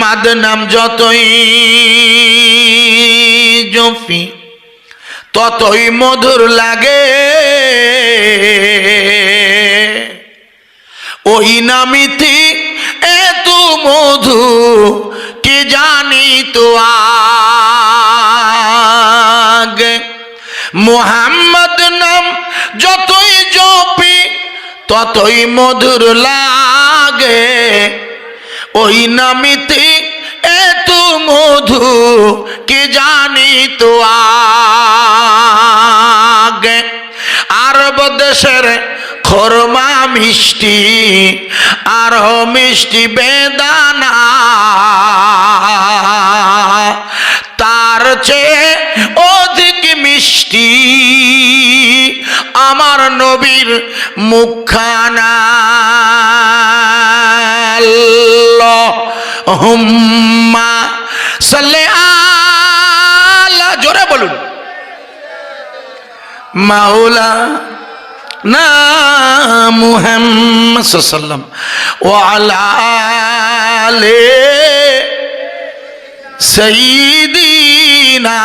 মুহাম্মদ নাম যতই জপি ততই মধুর লাগে, ওই নামিতে এত মধু কে জানি তো আগে। মুহাম্মদ নাম যতই জপি ততই মধুর লাগে, ওই নামিতে এত মধু কে জানি তো আগে। আরব দেশের খরমা মিষ্টি আর মিষ্টি বেদানা, তার চেয়ে অধিক মিষ্টি আমার নবীর মুখখানা। আল্লাহুম্মা সাল্লি আলা, জোরে বলুন, মাওলানা মুহাম্মদ সাল্লাল্লাহু আলাইহি ওয়াসাল্লাম ওয়া আলা আলি সাইয়্যিদিনা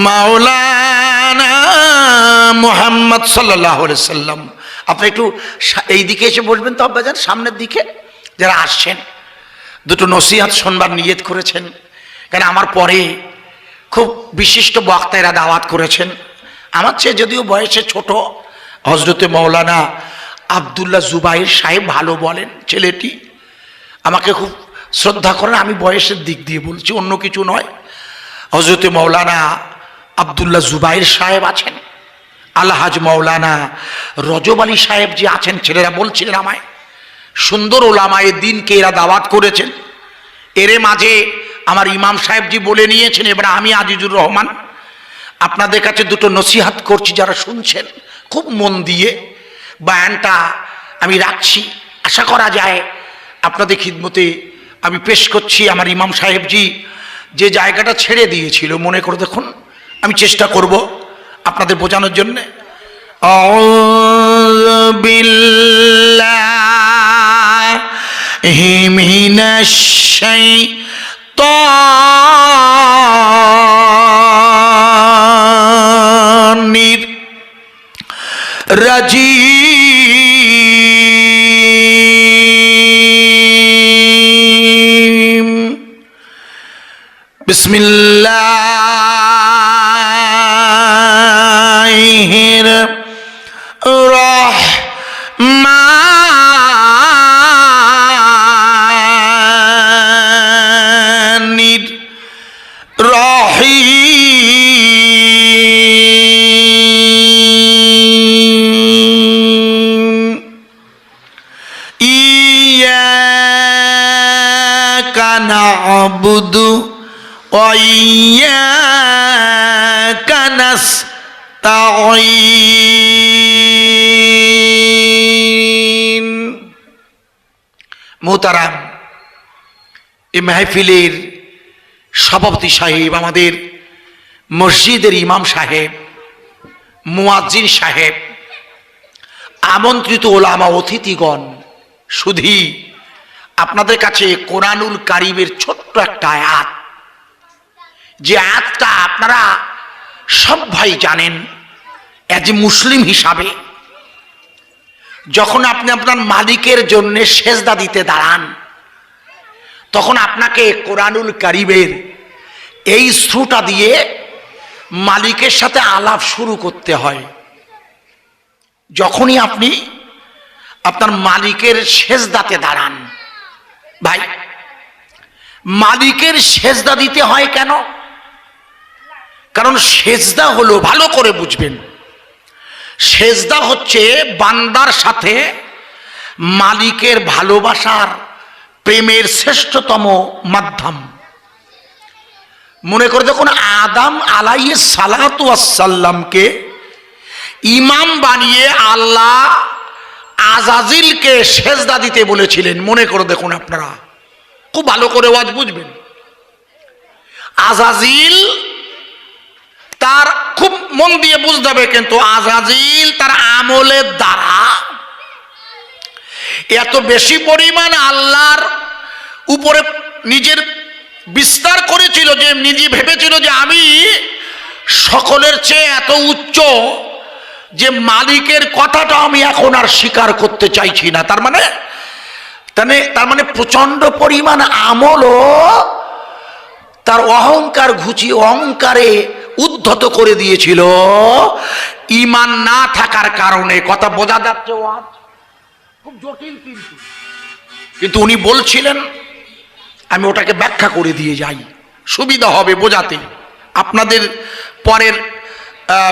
মাওলানা মুহাম্মদ সাল্লাল্লাহু আলাইহি ওয়াসাল্লাম। আপনি একটু এই দিকে এসে বসবেন তো আব্বাজান, সামনের দিকে যারা আসছেন দুটো নসিহত শুনবার নিয়ত করেছেন, কারণ আমার পরে খুব বিশিষ্ট বক্তারা দাওয়াত করেছেন, আমার চেয়ে যদিও বয়সে ছোট, হযরতে মাওলানা আব্দুল্লাহ জুবাইর সাহেব ভালো বলেন, ছেলেটি আমাকে খুব শ্রদ্ধা করেন, আমি বয়সের দিক দিয়ে বলছি, অন্য কিছু নয়। হযরতে মাওলানা আব্দুল্লাহ জুবাইর সাহেব আছেন, আলহাজ মাওলানা রজব আলী সাহেব যে আছেন, ছেলেরা বলছিলেন আমায় সুন্দর ওলামায়ে দ্বীনকে এরা দাওয়াত করেছেন। এর মাঝে আমার ইমাম সাহেবজি বলে নিয়েছেন, এবার আমি আজিজুর রহমান আপনাদের কাছে দুটো নসিহত করছি, যারা শুনছেন খুব মন দিয়ে বয়ানটা আমি রাখছি, আশা করা যায় আপনাদের খিদমতে আমি পেশ করছি। আমার ইমাম সাহেবজি যে জায়গাটা ছেড়ে দিয়েছিল, মনে করে দেখুন, আমি চেষ্টা করব আপনাদের বোঝানোর জন্য। আউযু বিল্লাহি মিনাশ শাইতানির রাজিম। বিসমিল্লাহির রহমানির রহিম। ইয়াকা না'বুদু ওয়া ইয়াকা নাস্তাঈন। মোহতারাম, এই মাহফিলের সভাপতি সাহেব, আমাদের মসজিদের ইমাম সাহেব, মুয়াজ্জিন সাহেব, আমন্ত্রিত ওলামা অতিথিগণ, শুধু আপনাদের কাছে কোরআনুল কারীমের ছোট্ট একটা আয়াত, যে আয়াতটা আপনারা সব ভাই জানেন, এজ এ মুসলিম হিসাবে যখন আপনি আপনার মালিকের জন্য সেজদা দিতে দাঁড়ান, তখন আপনাকে কোরআনুল কারীমের এই সুরটা দিয়ে মালিকের সাথে আলাপ শুরু করতে হয়। যখনই আপনি আপনার মালিকের সেজদাতে দাঁড়ান, ভাই মালিকের সেজদা দিতে হয় কেন? কারণ সেজদা হলো, ভালো করে বুঝবেন, সেজদা হচ্ছে বান্দার সাথে মালিকের ভালোবাসার প্রেমের শ্রেষ্ঠতম মাধ্যম। মনে করে দেখুন, আদম আলাইহিস সালাতু ওয়াস সালামকে ইমাম বানিয়ে আল্লাহ আজাজিলকে সেজদা দিতে বলেছিলেন। মনে করে দেখুন, আপনারা খুব ভালো করে ওয়াজ বুঝবেন। আজাজিল তার, খুব মন দিয়ে বুঝতে হবে, কিন্তু আজাজিল তার আমলের দ্বারা এত বেশি পরিমাণ আল্লাহর উপরে নিজের বিস্তার করেছিল, যে নিজে ভেবেছিল যে আমি সকলের চেয়ে এত উচ্চ যে মালিকের কথাটা আমি এখন আর স্বীকার করতে চাইছি না। তার মানে প্রচন্ড পরিমাণ আমলও তার অহংকার ঘুচিয়ে অহংকারে উদ্ধত করে দিয়েছিল ঈমান না থাকার কারণে। কথা বোঝা যাচ্ছে? ওয়াজ খুব জটিল, কিন্তু উনি বলছিলেন, আমি ওটাকে ব্যাখ্যা করে দিয়ে যাই, সুবিধা হবে বোঝাতে। আপনাদের পরের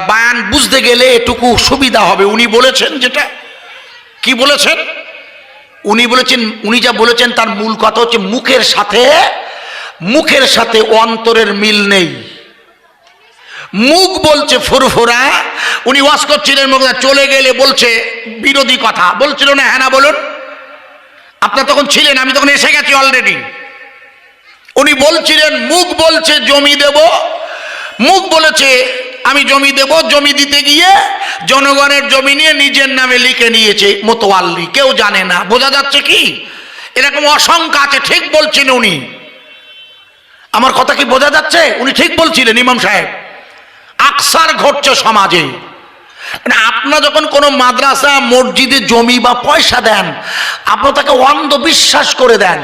বায়ান বুঝতে গেলে এটুকু সুবিধা হবে। উনি বলেছেন, যেটা কি বলেছেন, উনি যা বলেছেন তার মূল কথা হচ্ছে মুখের সাথে অন্তরের মিল নেই। মুখ বলছে ফুরফুরা, উনি ওয়াজ করছিলেন, চলে গেলে বলছে বিরোধী কথা বলছিল না। হ্যাঁ না বলুন, আপনার তখন ছিলেন, আমি তখন এসে গেছি অলরেডি। উনি বলছিলেন মুখ বলছে জমি দেব, মুখ বলেছে আমি জমি দেব, জমি দিতে গিয়ে জনগণের জমি নিয়ে নিজের নামে লিখে নিয়েছে মোতোয়াল্লি, কেউ জানে না। বোঝা যাচ্ছে কি? এরকম অসংখ্য আছে। ঠিক বলছেন উনি, আমার কথা কি বোঝা যাচ্ছে? উনি ঠিক বলছিলেন ইমাম সাহেব। আকসার ঘটছে সমাজে। আপনার যখন কোনো মাদ্রাসা মসজিদে জমি বা পয়সা দেন, আপনার তাকে অন্ধবিশ্বাস করে দেন।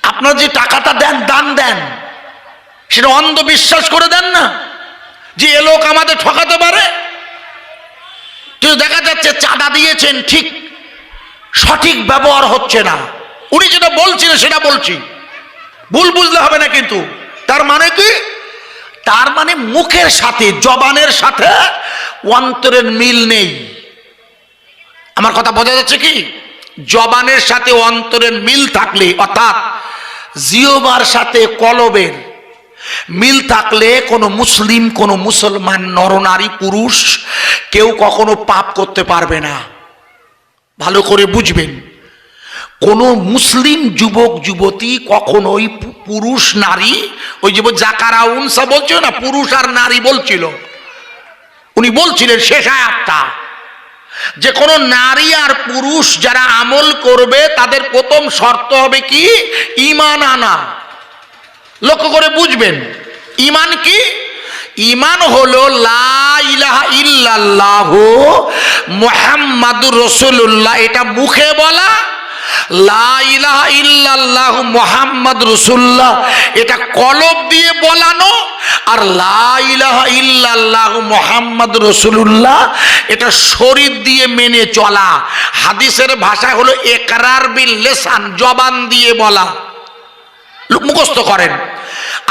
আপনার যে টাকাটা দেন, দান দেন, সেটা অন্ধবিশ্বাস করে দেন না যে এ লোক আমাদের ঠকাতে পারে। কিন্তু দেখা যাচ্ছে চাঁদা দিয়েছেন, ঠিক সঠিক ব্যবহার হচ্ছে না। উনি যেটা বলছিলেন সেটা বলছি, ভুল বুঝলে হবে না। কিন্তু তার মানে কি? তার মানে মুখের সাথে জবানের সাথে অন্তরের মিল নেই। আমার কথা বোঝা যাচ্ছে কি? জবানের সাথে অন্তরের মিল থাকলে, অর্থাৎ জিহ্বার সাথে কলবের মিল থাকলে কোনো মুসলিম, কোনো মুসলমান, নরনারী, পুরুষ কেউ কখনো পাপ করতে পারবে না। ভালো করে বুঝবেন, কোনো মুসলিম যুবক যুবতী কখনোই পুরুষ নারী, ওই যে জাকারা উনসা বলছিল না, পুরুষ আর নারী বলছিল, উনি বলছিলেন শেষ আয়াতটা, যে কোনো নারী আর পুরুষ যারা আমল করবে তাদের প্রথম শর্ত হবে কি? ঈমান আনা। লক্ষ্য করে বুঝবেন, ঈমান কি? ঈমান হলো লা ইলাহা ইল্লাল্লাহু মুহাম্মাদুর রাসূলুল্লাহ, এটা মুখে বলা। লা ইলাহা ইল্লাল্লাহু মুহাম্মাদ রাসূলুল্লাহ, এটা কলব দিয়ে বলানো। আর লা ইলাহা ইল্লাল্লাহু মুহাম্মাদ রাসূলুল্লাহ, এটা শরীর দিয়ে মেনে চলা। হাদিসের ভাষায় হলো ইকরার বিল লিসান, জবান দিয়ে বলা, মুখস্থ করেন।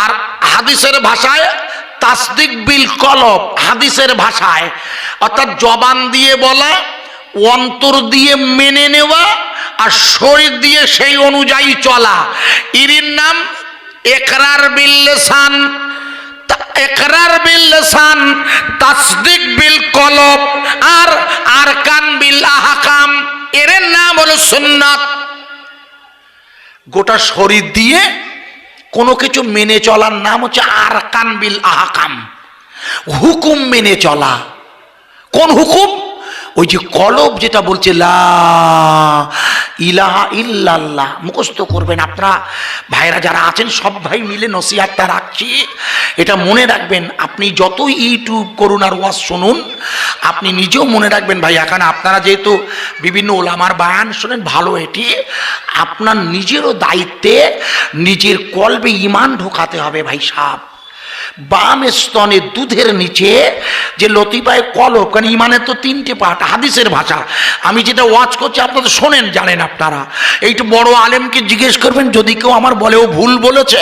আর হাদিসের ভাষায় তাসদিক বিল কলব, হাদিসের ভাষায়, অর্থাৎ জবান দিয়ে বলা, অন্তর দিয়ে মেনে নেওয়া, আর শরীর দিয়ে সেই অনুযায়ী চলা। এর নাম ইকরার বিল লিসান, ইকরার বিল লিসান, তাসদিক বিল কলব, আর আরকান বিল আহকাম, এর নাম হলো সুন্নাত। গোটা শরীর দিয়ে কোনো কিছু মেনে চলার নাম হচ্ছে আরকান বিল আহকাম, হুকুম মেনে চলা। কোন হুকুম? ওই যে কলব যেটা বলছে লা ইলাহা ইল্লাল্লাহ, মুখস্থ করবেন। আপনারা ভাইরা যারা আছেন সব ভাই মিলে নসিহতটা রাখছি, এটা মনে রাখবেন। আপনি যতই ইউটিউব করুন আর ওয়াজ শুনুন, আপনি নিজেও মনে রাখবেন ভাই, এখানে আপনারা যেহেতু বিভিন্ন ওলামার বায়ান শোনেন, ভালো, এটি আপনার নিজেরও দায়িত্বে নিজের কলবে ঈমান ঢোকাতে হবে ভাই সাহেব। বাম স্তনে দুধের নিচে যে লতিফায় কলব, কারণ ইমানের তো তিনটে পার্ট, হাদিসের ভাষা। আমি যেটা ওয়াজ করছি আপনারা শোনেন, জানেন আপনারা। এইটু বড় আলেমকে জিজ্ঞেস করবেন, যদি কেউ আমার বলে ও ভুল বলেছে,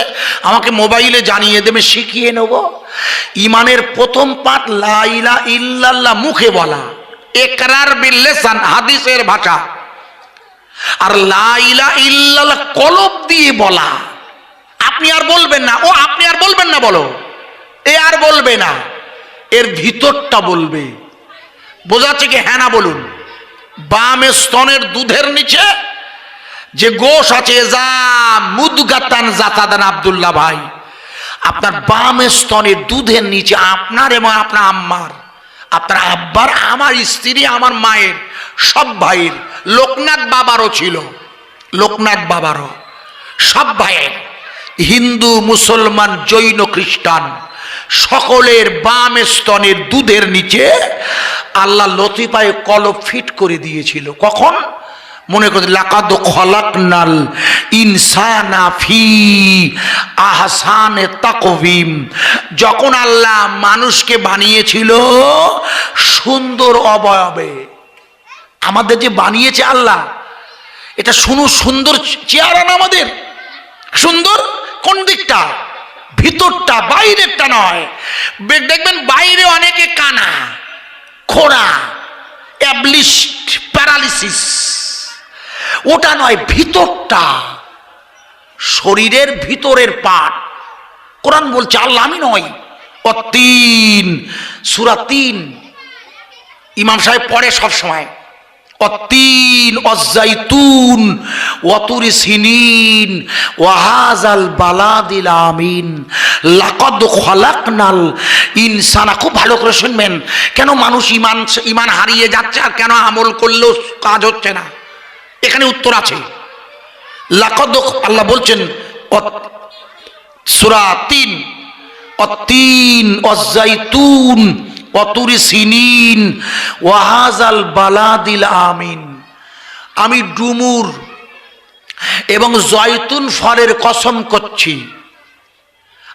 আমাকে মোবাইলে জানিয়ে দেবে, শিখিয়ে নেব। ইমানের প্রথম পার্ট লা ইলাহা ইল্লাল্লাহ, মুখে বলা, ইকরার বিল লিসান, হাদিসের ভাষা। আর লা ইলাহা ইল্লাল্লাহ কলব দিয়ে বলা। আপনি আর বলবেন না, ও আপনি আর বলবেন না, বলো, এ আর বলবে না, এর ভিতরটা বলবে। বোঝাচ্ছে কি? হ্যাঁ না বলুন। বাম স্তনের দুধের নিচে যে গোশ আছে, যা মুদগাতান জাতাদান, আব্দুল্লাহ ভাই, আপনার বাম স্তনের দুধের নিচে আপনার এবং আপনার আম্মার, আপনার আব্বার, আমার স্ত্রী, আমার মায়ের, সব ভাইয়ের, লোকনাথ বাবারও ছিল, লোকনাথ বাবারও, সব ভাইয়ের, হিন্দু মুসলমান জৈন খ্রিস্টান সকলের বাম স্তনের দুধের নিচে আল্লাহ লতিফায় কলব ফিট করে দিয়েছিল। কখন? মনে করি লাকাদ খলাকনাল ইনসানা ফি আহসানে তাকওয়িম, যখন আল্লাহ মানুষকে বানিয়েছিল সুন্দর অবয়বে। আমাদের যে বানিয়েছে আল্লাহ, এটা শুনো সুন্দর চেহারা না আমাদের? সুন্দর কোন দিকটা? ভিতরটা, বাইরেরটা নয়। দেখবেন বাইরে অনেকে কানা, খোড়া, অ্যাবলিশড, প্যারালিসিস, ওটা নয়, ভিতরটা, শরীরের ভিতরের পার্ট। কোরআন বলছে, আল্লাহ আমি নয়। অতীন, সূরা ৩ ইমাম সাহেব পড়ে সব সময়, অতীন অজাইতুন ওয়াতুরি সিনিন ওয়াহাজাল বালাদিল আমিন লাকাদ খলাকনাল ইনসানা। খুব ভালো করে শুনবেন, কেন মানুষ ইমান হারিয়ে যাচ্ছে আর কেন আমল করলেও কাজ হচ্ছে না? এখানে উত্তর আছে। লাকাদ, আল্লাহ বলছেন সূরা ৩, অতীন অজাইতুন ওয়াতুরি সিনিন ওয়াহাজাল বালাদিল আমিন। আমি ডুমুর এবং জয়তুন ফলের কসম করছি,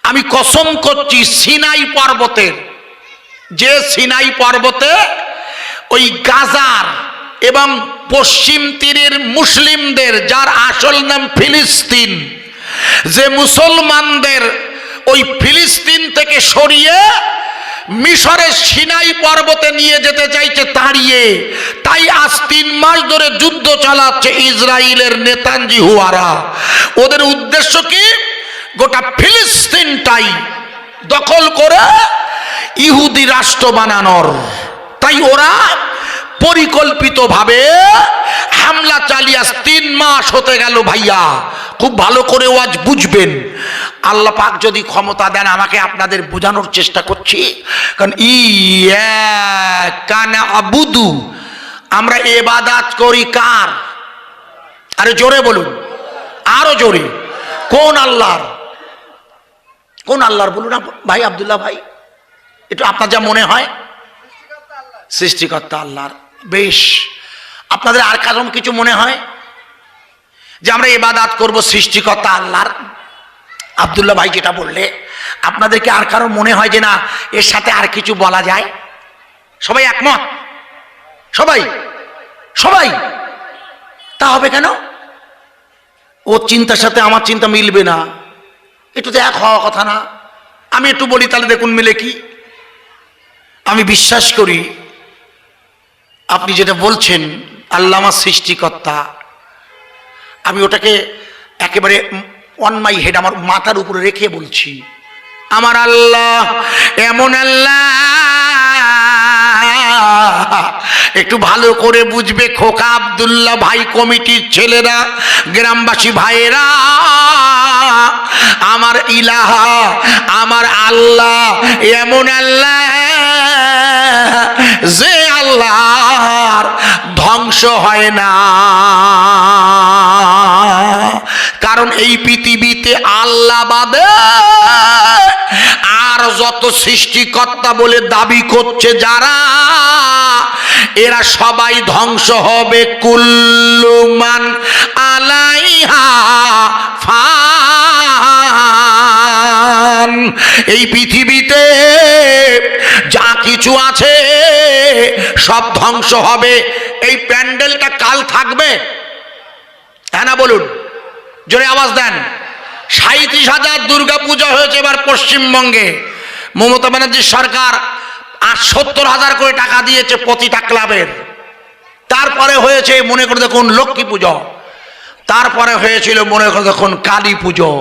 আমি কসম করছি সিনাই পর্বতের, যে সিনাই পর্বতে ওই গাজার এবং পশ্চিম তীরের মুসলিমদের, যার আসল নাম ফিলিস্তিন, যে মুসলমানদের ওই ফিলিস্তিন থেকে সরিয়ে মিশরের সিনাই পর্বতে নিয়ে যেতে চাইছে তাড়িয়ে, তাই আজ ৩ মাস ধরে যুদ্ধ চালাচ্ছে ইসরায়েলের নেতানজিহুয়ারা। ওদের উদ্দেশ্য কি? গোটা ফিলিস্তিনটাই দখল করে ইহুদি রাষ্ট্র বানানোর। তাই ওরা পরিকল্পিতভাবে হামলা চালিয়ে ৩ মাস হতে গেল। ভাইয়া খুব ভালো করে ওয়াজ বুঝবেন, আল্লাহ পাক যদি ক্ষমতা দেন আমাকে আপনাদের বোঝানোর চেষ্টা করছি। কারণ ইয়াকানা আবুদু, আমরা ইবাদত করি কার? আরে জোরে বলুন, আরো জোরে। কোন আল্লাহর? কোন আল্লাহর বলুন ভাই আব্দুল্লাহ ভাই, একটু আপনার যা মনে হয়। সৃষ্টিকর্তা আল্লাহর। বেশ, আপনাদের আর কারণ কিছু মনে হয় যে আমরা ইবাদত করব সৃষ্টিকর্তা আল্লাহর? আব্দুল্লাহ ভাই যেটা বললে, আপনাদেরকে আর কারো মনে হয় যে না এর সাথে আর কিছু বলা যায়? সবাই একমত? সবাই সবাই তা হবে কেন? ওর চিন্তার সাথে আমার চিন্তা মিলবে না, একটু তো এক হওয়া কথা না? আমি একটু বলি তাহলে দেখুন মিলে কি। আমি বিশ্বাস করি আপনি যেটা বলছেন আল্লাহ আমার সৃষ্টিকর্তা, আমি ওটাকে একেবারে অন মাই হেড, আমার মাথার উপরে রেখে বলছি, আমার আল্লাহ এমন আল্লাহ। একটু ভালো করে বুঝবে খোকা আব্দুল্লাহ ভাই, কমিটির ছেলেরা, গ্রামবাসী ভাইয়েরা, আমার ইলাহা, আমার আল্লাহ এমন আল্লাহ যে আল্লাহর ধ্বংস হয় না। কারণ এই পৃথিবীতে আল্লাহ বাদে আর যত সৃষ্টিকর্তা বলে দাবি করছে যারা, এরা সবাই ধ্বংস হবে। কুল্লু মান আলাইহা ফান। এই পৃথিবীতে যা কিছু আছে সব ধ্বংস হবে। এই প্যান্ডেলটা কাল থাকবে? হ্যাঁ না বলুন, জোরে আওয়াজ দেন। 37,000 দুর্গা পূজা হয়েছে এবার পশ্চিমবঙ্গে। মমতা ব্যানার্জির সরকার 70,000 করে টাকা দিয়েছে প্রতিটা ক্লাবের। তারপরে হয়েছে মনে করে দেখুন লক্ষ্মী পুজো, তারপরে হয়েছিল মনে করে দেখুন কালী পুজো,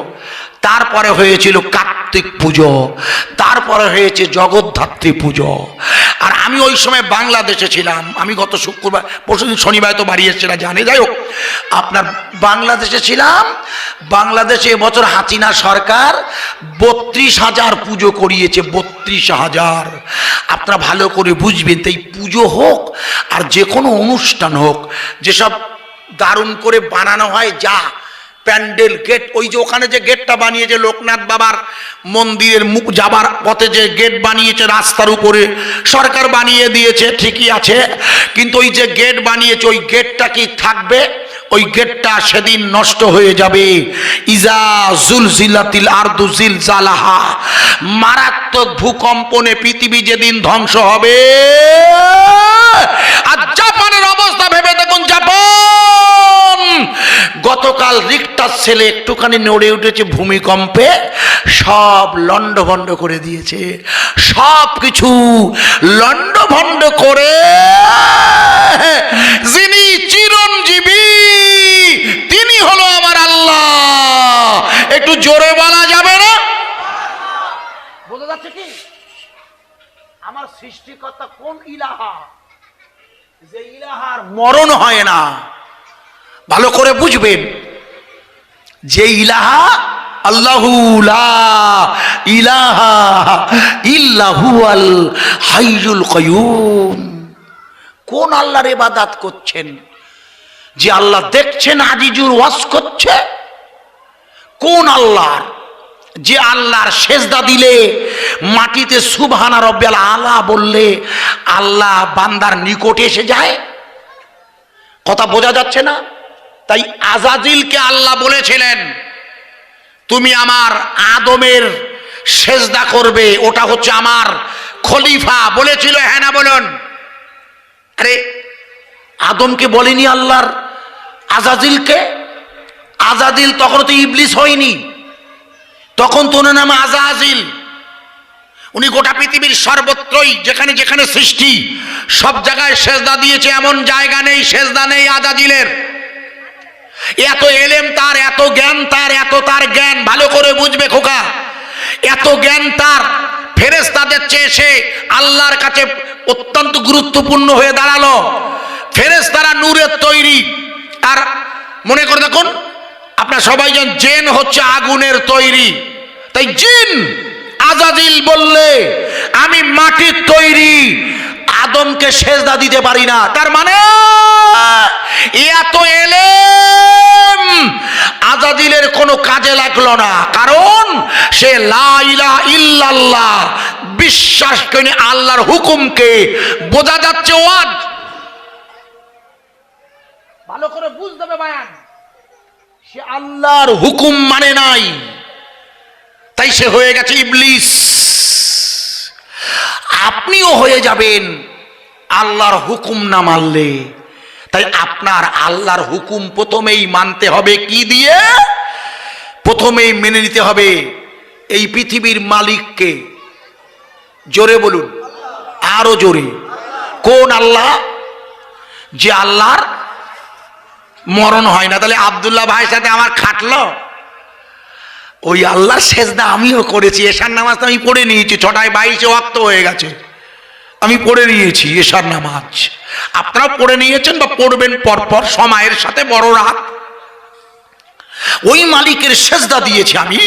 তারপরে হয়েছিল কার্তিক পুজো, তারপরে হয়েছে জগদ্ধাত্রী পুজো। আর আমি ওই সময় বাংলাদেশে ছিলাম, আমি গত শুক্রবার পরশুদিন শনিবার তো বাড়ি এসেছি না জানে, যাই হোক আপনার বাংলাদেশে ছিলাম। বাংলাদেশে এবছর হাসিনা সরকার 32,000 পুজো করিয়েছে, 32,000। আপনারা ভালো করে বুঝবেন, তাই পুজো হোক আর যে কোনো অনুষ্ঠান হোক, যেসব দারুণ করে বানানো হয়, যা প্যান্ডেল গেট, ওই যে ওখানে যে গেটটা বানিয়েছে লোকনাথ বাবার মন্দিরের মুখ যাবার পথে যে গেট বানিয়েছে রাস্তার উপরে, সরকার বানিয়ে দিয়েছে ঠিকই আছে, কিন্তু ওই যে গেট বানিয়েছে ওই গেটটা কি থাকবে? ওই গেটটা সেদিন নষ্ট হয়ে যাবে। ইজা জুলজিলাতিল আরদু জিলজালাহা, মারাত্মক ভূকম্পনে পৃথিবী যেদিন ধ্বংস হবে। আর জাপানের অবস্থা ভেবে দেখুন, জাপান গতকাল রিক্টার ছেলে একটুখানি নড়ে উঠেছে ভূমিকম্পে, সব লন্ডভন্ড করে দিয়েছে, সব কিছু লন্ডভন্ড করে যিনি চিরঞ্জীবী তিনি হলো আমার আল্লাহ। একটু জোরে বলা যাবে না? বোঝা যাচ্ছে কি আমার সৃষ্টিকর্তা কোন ইলাহা, যে ইলাহার মরণ হয় না। ভালো করে বুঝবেন, যে ইলাহা আল্লাহু লা ইলাহা ইল্লা হুয়াল হাইয়ুল কাইয়ুম। কোন আল্লাহর ইবাদত করছেন? যে আল্লাহ দেখছেন আজিজুর ওয়াজ করছে। কোন আল্লাহর? যে আল্লাহর সেজদা দিলে মাটিতে সুবহানা রাব্বিয়াল আলা বললে আল্লাহ বান্দার নিকটে এসে যায়। কথা বোঝা যাচ্ছে না? তাই আজাজিলকে আল্লাহ বলেছিলেন তুমি আমার আদমের সেজদা করবে, ওটা হচ্ছে আমার খলিফা। বলেছিল হ্যাঁ না বলুন? আরে আদমকে বলেনি আল্লাহর আজাজিলকে? আজাজিল তখন তো ইবলিস হয়নি, তখন তো ওনার নাম আজাজিল। উনি গোটা পৃথিবীর সর্বত্রই যেখানে যেখানে সৃষ্টি সব জায়গায় সেজদা দিয়েছে, এমন জায়গা নেই সেজদা নেই আজাজিলের। এত এলেম তার, এত জ্ঞান তার, এত তার জ্ঞান, ভালো করে বুঝবে খোকা, এত জ্ঞান তার, ফেরেশতাদের চেয়ে সে আল্লাহর কাছে অত্যন্ত গুরুত্বপূর্ণ হয়ে দাঁড়ালো। ফেরেশতারা নূরের তৈরি, আর মনে করে দেখুন আপনারা সবাই জানেন জিন হচ্ছে আগুনের তৈরি। তাই জিন আজাজিল বললে আমি মাটির তৈরি, আদমকে সেজদা দিতে পারি না। তার মানে এত এলেম আজাজিলের কোনো কাজে লাগলো না, কারণ সে লা ইলাহা ইল্লাল্লাহ বিশ্বাস করে আল্লাহর হুকুমকে। বোঝা যাচ্ছে ওয়াজ? ভালো করে বুঝতে হবে বায়ান। সে আল্লাহর হুকুম মানে নাই, তাই সে হয়ে গেছে ইবলিস। আপনিও হয়ে যাবেন আল্লাহর হুকুম না মানলে। তাই আপনার আল্লাহর হুকুম প্রথমেই মানতে হবে। কি দিয়ে? প্রথমেই মেনে নিতে হবে এই পৃথিবীর মালিককে। জোরে বলুন, আরো জোরে। কোন আল্লাহ? যে আল্লাহর মরণ হয় না। তাহলে আব্দুল্লাহ ভাইয়ের সাথে আমার খাটলো, ওই আল্লাহর সেজদা আমিও করেছি। এশার নামাজ আমি পড়ে নিয়েছি, 6টায় 22 ওয়াক্ত হয়ে গেছে, আমি পড়ে নিয়েছি এশার নামাজ। আপনারা পড়ে নিয়েছেন বা পড়বেন পরপর সময়ের সাথে। বড় রাত, ওই মালিকের সেজদা দিয়েছি আমি,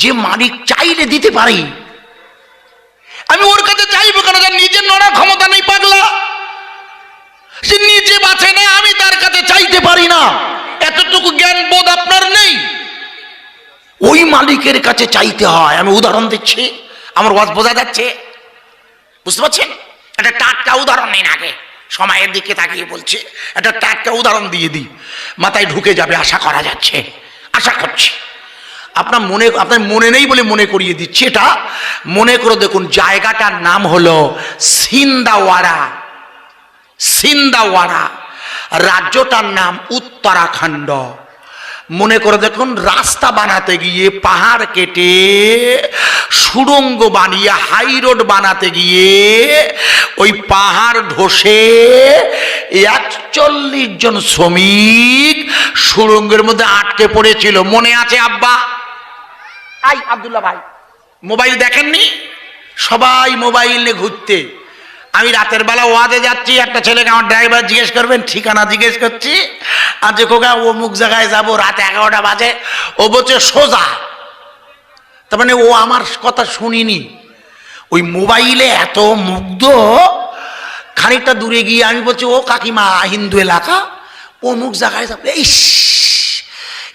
যে মালিক চাইলে দিতে পারি। আমি ওর কাছে চাইবো কেন? যার নিজের নড়ার ক্ষমতা নেই, পাগলা, সে নিজে বাঁচে না, আমি তার কাছে চাইতে পারি না। এতটুকু জ্ঞান বোধ আপনার নেই? ওই মালিকের কাছে চাইতে হয়। আমি উদাহরণ দিচ্ছি, আমার ওয়াজ বোঝা যাচ্ছে? বুঝতে পারছেন? একটা টাটকা উদাহরণ নিন, আগে সময়ের দিকে তাকিয়ে বলছে, একটা টাটকা উদাহরণ দিয়ে দিই, মাথায় ঢুকে যাবে আশা করা যাচ্ছে, আশা করছি। আপনার মনে নেই বলে মনে করিয়ে দিচ্ছি। এটা মনে করে দেখুন, জায়গাটার নাম হলো সিন্দাওয়াড়া। সিন্দাওয়াড়া, রাজ্যটার নাম উত্তরাখণ্ড। মনে করে দেখুন, রাস্তা বানাতে গিয়ে পাহাড় কেটে সুড়ঙ্গ বানিয়ে হাই রোড বানাতে গিয়ে ওই পাহাড় ধসে 41 জন শ্রমিক সুড়ঙ্গের মধ্যে আটকে পড়েছিল। মনে আছে আব্বা? আই আব্দুল্লাহ ভাই, মোবাইল দেখেননি? সবাই মোবাইল নিয়ে ঘুরতে। আমি রাতের বেলা ওয়াজে যাচ্ছি, একটা ছেলেকে আমার ড্রাইভার জিজ্ঞেস করবেন, ঠিকানা জিজ্ঞেস করছি, আর যে কোকা অমুক জায়গায় যাবো, রাত 11টা বাজে। ও বলছে সোজা, তার মানে ও আমার কথা শুনিনি। ওই মোবাইলে এত মুগ্ধ, খানিকটা দূরে গিয়ে আমি বলছি, ও কাকিমা, হিন্দু এলাকা অমুক জায়গায় যাবে। ইস,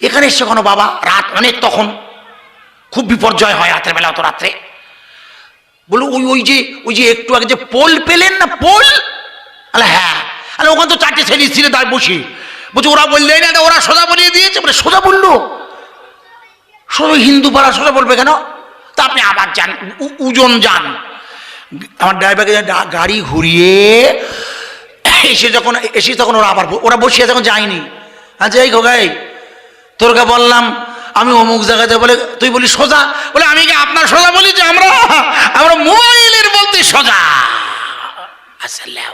এখানে এসছে কোনো বাবা? রাত অনেক, তখন খুব বিপর্যয় হয় রাতের বেলা, অত রাত্রে। বললো ওই যে একটু আগে যে পোল পেলেন না, পোল? আরে হ্যাঁ। আরে ওখানে তো 4টে ছেলে ছিল তাই বসি। বলছে ওরা বললেই না, ওরা সোজা বলিয়ে দিয়েছে। বলে সোজা বললো? সোজা হিন্দু পাড়া সোজা বলবে কেন? তা আপনি আবার যান, উজন যান। আমার ড্রাইভারকে গাড়ি ঘুরিয়ে এসে তখন ওরা বসিয়ে যখন যায়নি। আচ্ছা এই খোকাই, তোরকে বললাম আমি অমুক জায়গাতে, বলে তুই বলি সোজা? বলে আমি কি আপনার সোজা বলি যে আমরা মোবাইলের বলতে সোজা? আসলে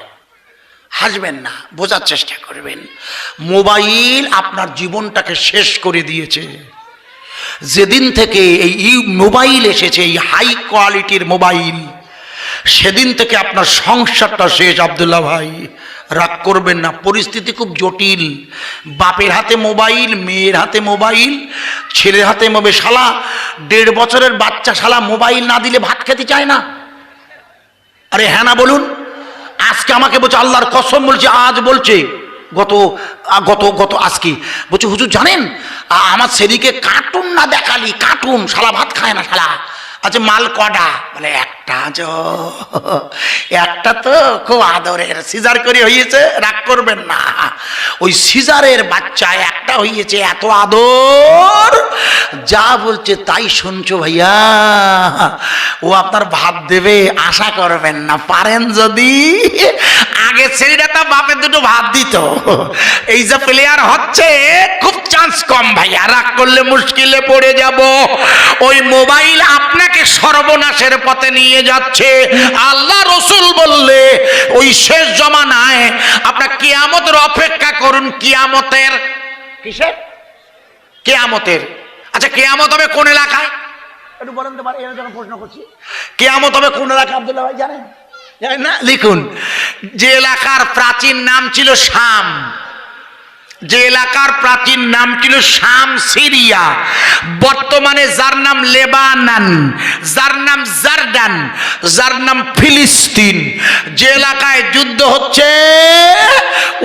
হাসবেন না, বোঝার চেষ্টা করবেন। মোবাইল আপনার জীবনটাকে শেষ করে দিয়েছে। যেদিন থেকে এই মোবাইল এসেছে, এই হাই কোয়ালিটির মোবাইল, সেদিন থেকে আপনার সংসারটা শেষ। আব্দুল্লাহ ভাই রাগ করবেন না, পরিস্থিতি খুব জটিল। বাপের হাতে মোবাইল, মেয়ের হাতে মোবাইল, ছেলের হাতে মোবাইল। শালা 1.5 বছরের বাচ্চা শালা মোবাইল না দিলে ভাত খেতে চায় না। আরে হ্যাঁ না বলুন? আজকে আমাকে বলছে, আল্লাহর কসম বলছে, আজ বলছে, গত আজকে বলছে, হুজুর জানেন আমার ছেলেকে কার্টুন না দেখালি, কার্টুন, শালা ভাত খায় না শালা। আচ্ছা মাল কটা? বলে একটা। একটা তো খুব আদরের, সিজার করে হয়েছে, রাগ করবেন না। ওই সিজারের বাচ্চা একটা হয়েছে, এত আদর, যা বলছে তাই শুনছো ভাইয়া। ও আপনার ভাত দেবে আশা করবেন না। পারেন যদি আগে ছেলেটা তা বাপের দুটো ভাত দিত। এই যে প্লেয়ার হচ্ছে খুব চান্স কম ভাইয়া, রাগ করলে মুশকিলে পড়ে যাব। ওই মোবাইল আপনাকে সর্বনাশের পথে নিয়ে যাচ্ছে। আল্লাহ রসুল বললে ওই শেষ জমানায় আপনার কিয়ামতের অপেক্ষা করুন। কিয়ামতের কিসের? কিয়ামতের। আচ্ছা কিয়ামত হবে কোন এলাকায় একটু বলেন তো? এর জন্য প্রশ্ন করছি, কিয়ামত হবে কোন এলাকায় আব্দুল্লাহ ভাই জানেন? জানেন না? লিখুন। যে এলাকার প্রাচীন নাম ছিল শাম, যে এলাকার প্রাচীন নাম ছিল শাম, সিরিয়া, বর্তমানে যার নাম লেবানন, যার নাম জর্ডান, যার নাম ফিলিস্তিন, যে এলাকায় যুদ্ধ হচ্ছে,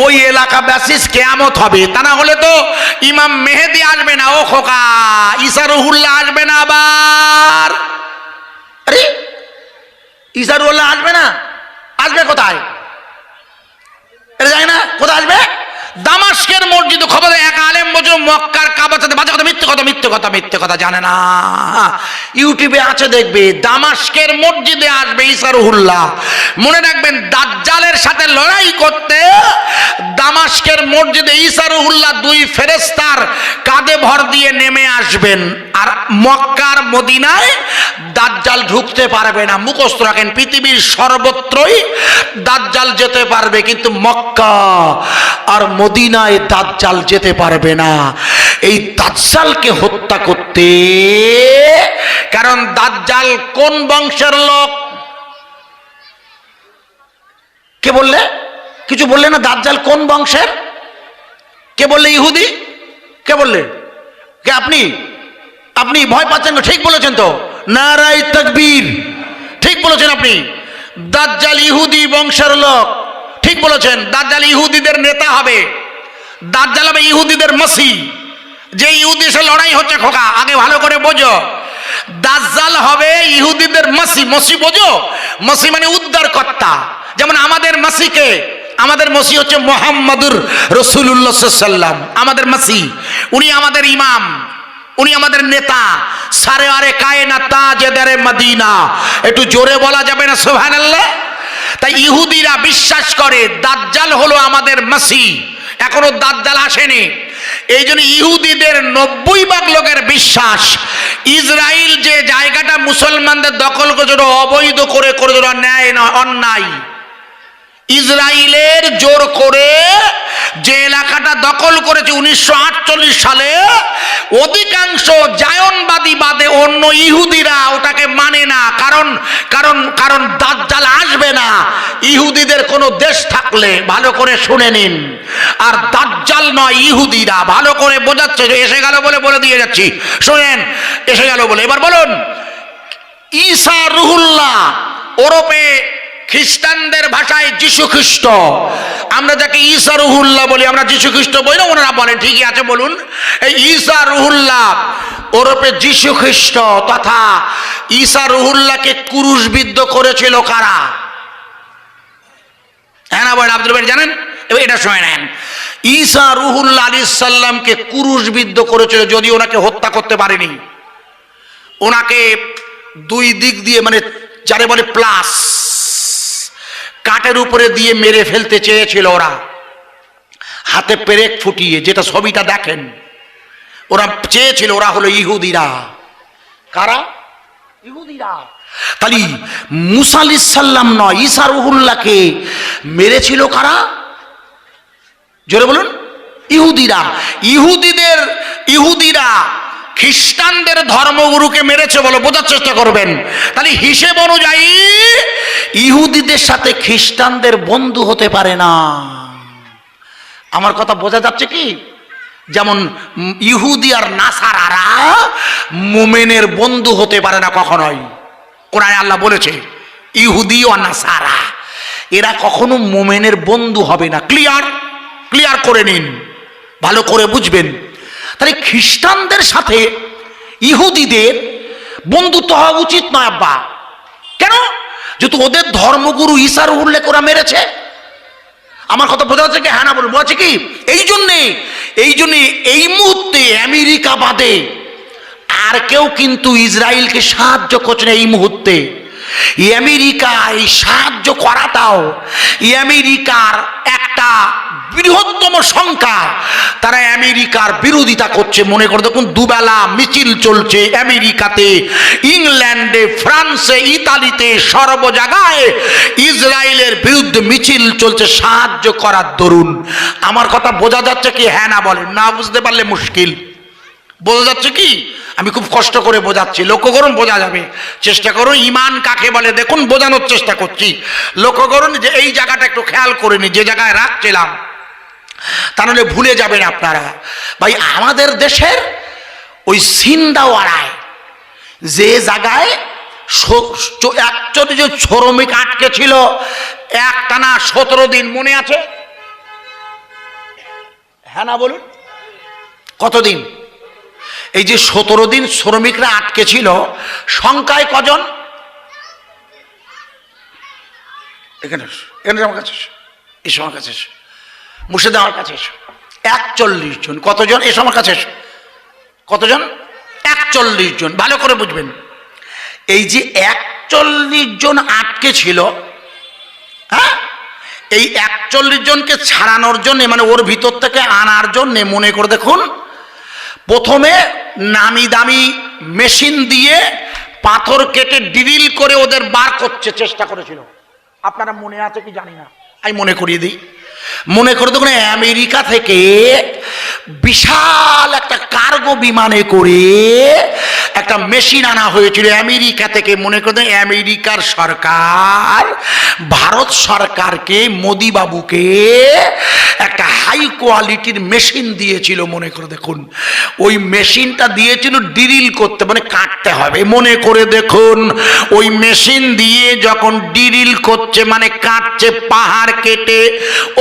ওই এলাকা ব্যাসিস কিয়ামত হবে। তা না হলে তো ইমাম মেহেদি আসবে না, ও খোকা, ঈসা রুহুল্লাহ আসবে না আবার। আরে ঈসা রুহুল্লাহ আসবে না? আসবে কোথায়? এটা জানি না কোথায় আসবে। দামাস্কের মসজিদ। খবর এক আলেম বলছে মক্কার কাবার সাথে বাজে কথা, মিথ্যে কথা, মিথ্যে কথা, মিথ্যে কথা, জানে না। ইউটিউবে আছে দেখবে, দামাস্কের মসজিদে আসবে ঈসা রুহুল্লাহ। মনে রাখবেন, দাজ্জালের সাথে লড়াই করতে দামাস্কের মসজিদে ঈসা রুহুল্লাহ 2 ফেরেশতার কাঁধে ভর দিয়ে নেমে আসবেন। আর মক্কার মদিনায় দাজ্জাল ঢুকতে পারবে না। মুখস্থ রাখেন, পৃথিবীর সর্বত্রই দাজ্জাল যেতে পারবে, কিন্তু মক্কা আর মদিনায় দাজ্জাল যেতে পারবে না। এই দাজ্জালকে হত্যা করতে, কারণ দাজ্জাল কোন বংশের লোক? কে বললে? কিছু বললে না? দাজ্জাল কোন বংশের? কে বললে? ইহুদি। কে বললে? কে? আপনি আপনি ভয় পাচ্ছেন? ঠিক বলেছেন তো, নারায়ে তাকবীর, ঠিক বলেছেন আপনি। দাজ্জাল ইহুদি বংশের লোক, ঠিক বলেছেন। দাজ্জাল ইহুদিদের নেতা হবে, দাজ্জাল হবে ইহুদিদের মসিহ। যে ইহুদি সে লড়াই হচ্ছে খোকা, আগে ভালো করে বোঝো। দাজ্জাল হবে ইহুদিদের মসিহ। মসিহ বোঝো? মসিহ মানে উদ্ধারকর্তা। যেমন আমাদের মসিহকে, আমাদের মসিহ হচ্ছে মুহাম্মাদুর রাসূলুল্লাহ সাল্লাল্লাহু আলাইহি ওয়াসাল্লাম, আমাদের মসিহ। উনি আমাদের ইমাম, উনি আমাদের নেতা, সারে আরে কায়নাত তাজদারে মদিনা। একটু জোরে বলা যাবে না সুবহানাল্লাহ? তাই ইহুদিরা বিশ্বাস করে দাজ্জাল হলো আমাদের মসিহ। এখনো দাজ্জাল আসেনি। এই জন্য ইহুদিদের 90% লোকের বিশ্বাস, ইসরায়েল যে জায়গাটা মুসলমানদের দখল করেছিল অবৈধ করে করেছিল, ন্যায় নয়, অন্যায়। ইসরায়েলের জোর করে যে এলাকাটা দখল করেছে 1948 সালে, অধিকাংশ জায়নবাদী বাদে অন্য ইহুদিরা ওটাকে মানে না। কারণ কারণ কারণ দাজ্জাল আসবে না ইহুদিদের কোনো দেশ থাকলে। ভালো করে শুনে নিন। আর দাজ্জাল নয় ইহুদিরা, ভালো করে বোঝাচ্ছে। এসে গেল বলে বলে দিয়ে যাচ্ছি, শুনেন। এসে গেল বলে এবার বলুন, ঈসা রুহুল্লাহ ওরফে খ্রিস্টানদের ভাষায় যিশু খ্রিস্ট, আমরা যাকে ঈসা রুহুল্লাহ বলি, আমরা যিশু খ্রিস্ট বলি না, ওনারা বলেন ঠিকই আছে বলুন। এই ঈসা রুহুল্লাহ ওরফে যিশু খ্রিস্ট তথা ঈসা রুহুল্লাহকে ক্রুশবিদ্ধ করেছিল কারা? হ্যাঁ না বলেন? আব্দুল ভাই জানেন? এবার এটা শুনে নেন। ঈসা রুহুল্লাহ আলাইহিস সালামকে ক্রুশবিদ্ধ করেছিল, যদি ওনাকে হত্যা করতে পারেনি। ওনাকে দুই দিক দিয়ে, মানে যারে বলে প্লাস, কাঠের উপরে দিয়ে মেরে ফেলতে চেয়েছিল ওরা, হাতে পেরেক ফুটিয়ে, যেটা ছবিটা দেখেন। ওরা চেয়েছিল, ওরা হলো ইহুদিরা। কারা? ইহুদিরা। তাহলে মুসা আলাইহিস সালাম নয়, ঈসা রুহুল্লাহকে মেরেছিল কারা? জোরে বলুন। ইহুদিরা। ইহুদিরা খ্রিস্টানদের ধর্মগুরুকে মেরেছে বলো, বোঝার চেষ্টা করবেন। তাহলে হিসেব অনুযায়ী ইহুদিদের সাথে খ্রিস্টানদের বন্ধু হতে পারে না। আমার কথা বোঝা যাচ্ছে কি? যেমন ইহুদি আর নাসারারা মুমিনের বন্ধু হতে পারে না কখনোই। কোরআনে আল্লাহ বলেছে ইহুদি ও নাসারা এরা কখনো মুমিনের বন্ধু হবে না। ক্লিয়ার করে নিন, ভালো করে বুঝবেন। তাহলে খ্রিস্টানদের সাথে ইহুদিদের বন্ধুত্ব হওয়া উচিত নয় আব্বা। কেন? যেহেতু ওদের ধর্মগুরু ঈসা রুহুল্লাহকে ওরা মেরেছে। আমার কথা বোঝা যাচ্ছে কি? হ্যাঁ না বলুন। বলছে কি? এই জন্যে এই মুহূর্তে আমেরিকা বাদে আর কেউ কিন্তু ইসরায়েলকে সাহায্য করছে না। এই মুহূর্তে আমেরিকা এই সাহায্য করাটাও আমেরিকার একটা বৃহত্তম সংখ্যা, তারা আমেরিকার বিরোধিতা করছে। মনে করে দেখুন, দুবেলা মিছিল চলছে আমেরিকাতে, ইংল্যান্ডে, ফ্রান্সে, ইতালিতে, সর্ব জায়গায় ইসরায়েলের বিরুদ্ধে মিছিল চলছে সাহায্য করার দরুন। আমার কথা বোঝা যাচ্ছে কি? হ্যাঁ না বলেন। না বুঝতে পারলে মুশকিল। বোঝা যাচ্ছে কি? আমি খুব কষ্ট করে বোঝাচ্ছি, লক্ষ্য করুন, বোঝা যাবে। চেষ্টা করুন ইমান কাকে বলে দেখুন, বোঝানোর চেষ্টা করছি। লক্ষ্য করুন যে এই জায়গাটা একটু খেয়াল করে নি, যে জায়গায় রাখছিলাম, তা নাহলে ভুলে যাবেন আপনারা। ভাই, আমাদের দেশের ওই সিন্দাওয়াড়ায় যে জায়গায় 41 জন শ্রমিক আটকে ছিল একটানা 17 দিন, মনে আছে? হ্যাঁ না বলুন। কতদিন? এই যে 17 দিন শ্রমিকরা আটকে ছিল, সংখ্যায় কজন? এখানে আমার কাছে এসো, আমার কাছে এসো, মুর্শিদা আমার কাছে এসো। 41 জন। কতজন? এসো আমার কাছে এসো। কতজন? 41 জন। ভালো করে বুঝবেন। এই যে 41 জন আটকে ছিল, হ্যাঁ, এই 41 জনকে ছাড়ানোর জন্য, মানে ওর ভিতর থেকে আনার জন্য, মনে করে দেখুন, প্রথমে নামি দামি মেশিন দিয়ে পাথর কেটে ড্রিল করে ওদের বার করতে চেষ্টা করেছিল। আপনারা মনে আছে কি জানি না, আমি মনে করিয়ে দিই। মনে করে দেখুন, আমেরিকা থেকে বিশাল একটা কার্গো বিমানে করে একটা মেশিন আনা হয়েছিল আমেরিকা থেকে। মনে করে আমেরিকার সরকার ভারত সরকারকে, মোদি বাবুকে একটা হাই কোয়ালিটির মেশিন দিয়েছিল। মনে করে দেখুন, ওই মেশিনটা দিয়েছিল ড্রিল করতে, মানে কাটতে হবে। মনে করে দেখুন, ওই মেশিন দিয়ে যখন ড্রিল করছে, মানে কাটছে, পাহাড় কেটে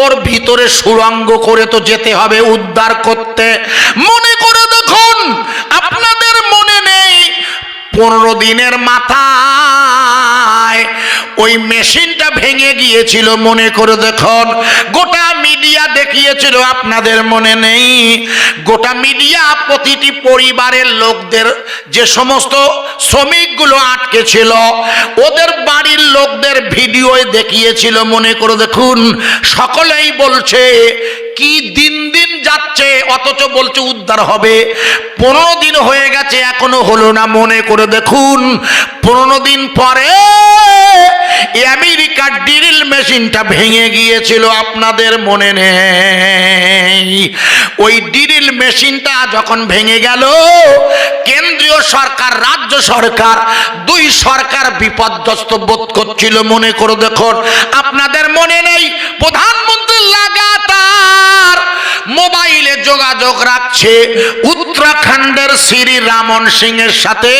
ওর ভিতরে সুড়ঙ্গ করে তো যেতে হবে উদ্ধার করতে। মনে করে দেখুন, আপনাদের মনে নেই 15 দিনের মাথায় ওই মেশিনটা ভেঙে গিয়েছিল। মনে করে দেখুন, গোটা মিডিয়া দেখিয়েছিল, আপনাদের মনে নেই? গোটা মিডিয়া প্রতিটি পরিবারের লোকদের, যে সমস্ত শ্রমিকগুলো আটকে ছিল, ওদের বাড়ির লোকদের ভিডিও দেখিয়েছিল। মনে করে দেখুন, সকলেই বলছে কি দিন দিন যাচ্ছে, অথচ বলছে উদ্ধার হবে। 15 দিন হয়ে গেছে, এখনো হলো না। মনে করে দেখুন, 15 দিন পরে আমেরিকার ড্রিল মেশিনটা ভেঙে গিয়েছিল, আপনাদের মনে নেই? ওই ড্রিল মেশিনটা যখন ভেঙে গেল, কেন্দ্রীয় সরকার, রাজ্য সরকার, দুই সরকার বিপর্যস্ত বোধ করছিল। মনে করে দেখুন, আপনাদের মনে নেই? প্রধানমন্ত্রী লাগাতার মোবাইলে যোগাযোগ রাখছে উত্তর উত্তরাখণ্ডের শ্রী রামন সিং এর সাথে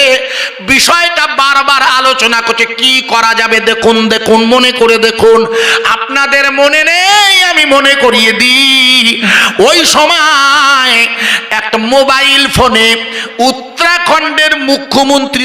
বিষয়টা বারবার আলোচনা করছে কি করা যাবে। দেখুন দেখুন, মনে করে দেখুন, আপনাদের মনে নেই আমি মনে করিয়ে দিই, ওই সময় একটা মোবাইল ফোনে উত্তরাখণ্ডের মুখ্যমন্ত্রী